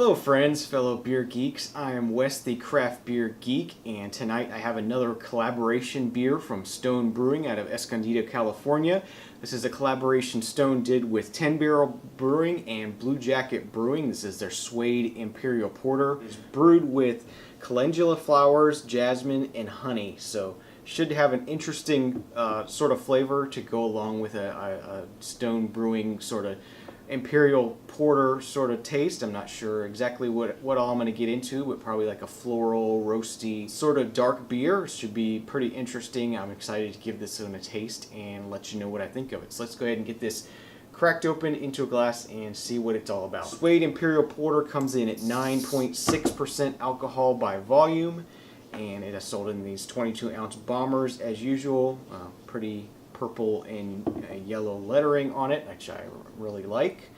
Hello friends, fellow beer geeks. I am Wes, the craft beer geek, and tonight I have another collaboration beer from Stone Brewing out of Escondido, California. This is a collaboration Stone did with 10 Barrel Brewing and Blue Jacket Brewing. This is their Suede Imperial Porter. It's brewed with calendula flowers, jasmine, and honey, so should have an interesting sort of flavor to go along with a Stone Brewing sort of Imperial Porter sort of taste. I'm not sure exactly what all I'm going to get into, but probably like a floral, roasty, sort of dark beer. Should be pretty interesting. I'm excited to give this one a taste and let you know what I think of it. So let's go ahead and get this cracked open into a glass and see what it's all about. Suede Imperial Porter comes in at 9.6% alcohol by volume, and it is sold in these 22-ounce bombers as usual. Pretty purple and yellow lettering on it, which I really like.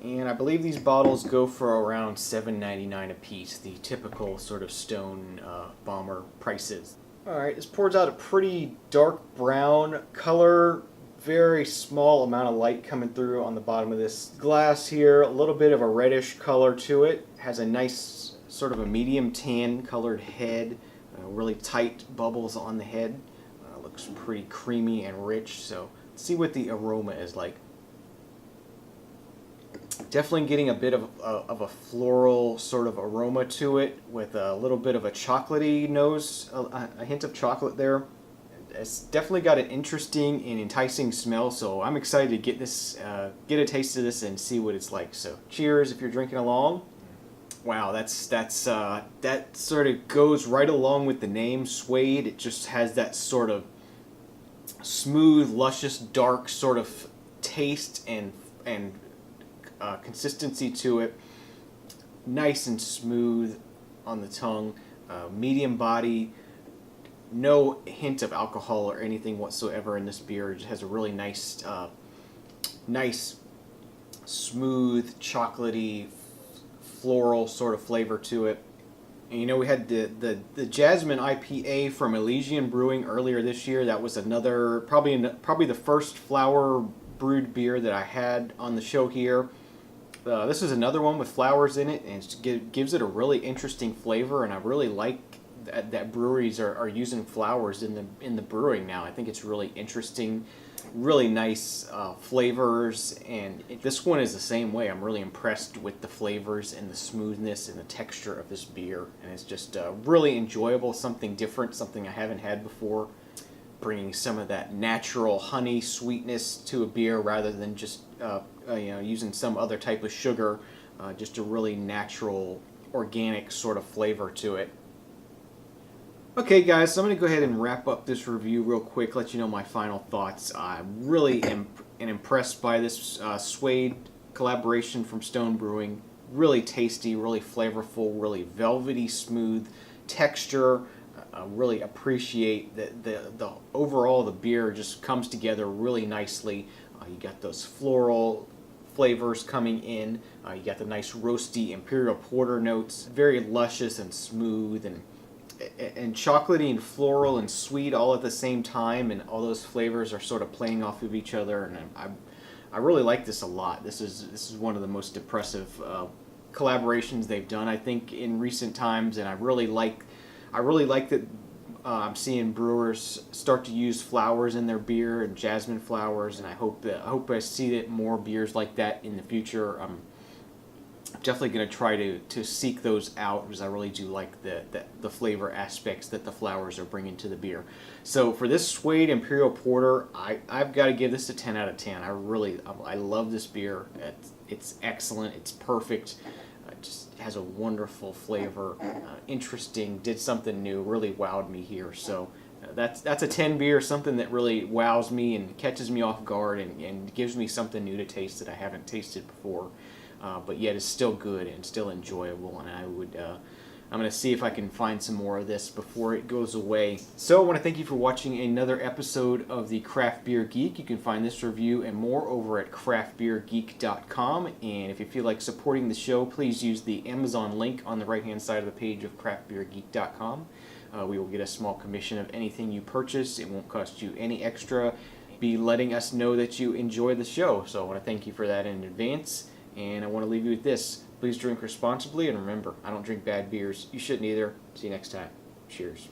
And I believe these bottles go for around $7.99 a piece, the typical sort of Stone bomber prices. Alright, this pours out a pretty dark brown color, very small amount of light coming through on the bottom of this glass here, a little bit of a reddish color to it, has a nice sort of a medium tan colored head. Really tight bubbles on the head. Looks pretty creamy and rich, so let's see what the aroma is like. Definitely getting a bit of a floral sort of aroma to it, with a little bit of a chocolatey nose, a hint of chocolate there. It's definitely got an interesting and enticing smell, so I'm excited to get this, get a taste of this and see what it's like. So cheers if you're drinking along. Wow, that sort of goes right along with the name, Suede. It just has that sort of smooth, luscious, dark sort of taste and consistency to it. Nice and smooth on the tongue, medium body, no hint of alcohol or anything whatsoever in this beer. It just has a really nice, nice, smooth, chocolatey, floral sort of flavor to it. And you know, we had the Jasmine IPA from Elysian Brewing earlier this year. That was another probably the first flower brewed beer that I had on the show here. This is another one with flowers in it, and it gives it a really interesting flavor. And I really like that breweries are using flowers in the brewing now. I think it's really interesting. Really nice flavors, and this one is the same way. I'm really impressed with the flavors and the smoothness and the texture of this beer, and it's just really enjoyable, something different, something I haven't had before, bringing some of that natural honey sweetness to a beer rather than just using some other type of sugar. Just a really natural, organic sort of flavor to it. Okay guys, so I'm going to go ahead and wrap up this review real quick, let you know my final thoughts. I really am impressed by this Suede collaboration from Stone Brewing. Really tasty, really flavorful, really velvety smooth texture. I really appreciate that the overall the beer just comes together really nicely. You got those floral flavors coming in. You got the nice roasty Imperial Porter notes. Very luscious and smooth and chocolatey and floral and sweet all at the same time, and all those flavors are sort of playing off of each other, and I really like this a lot. This is one of the most impressive collaborations they've done, I think, in recent times, and I really like that I'm seeing brewers start to use flowers in their beer, and jasmine flowers, and I hope I see that more beers like that in the future. I'm definitely going to try to seek those out, because I really do like the flavor aspects that the flowers are bringing to the beer. So for this Suede Imperial Porter, I've got to give this a 10 out of 10. I love this beer. It's excellent. It's perfect. It just has a wonderful flavor. Interesting. Did something new. Really wowed me here. So that's a 10 beer, something that really wows me and catches me off guard and gives me something new to taste that I haven't tasted before. But yet it's still good and still enjoyable, and I'm going to see if I can find some more of this before it goes away. So I want to thank you for watching another episode of the Craft Beer Geek. You can find this review and more over at craftbeergeek.com, and if you feel like supporting the show, please use the Amazon link on the right hand side of the page of craftbeergeek.com. We will get a small commission of anything you purchase. It won't cost you any extra. be letting us know that you enjoy the show. So I want to thank you for that in advance. And I want to leave you with this. Please drink responsibly, and remember, I don't drink bad beers. You shouldn't either. See you next time. Cheers.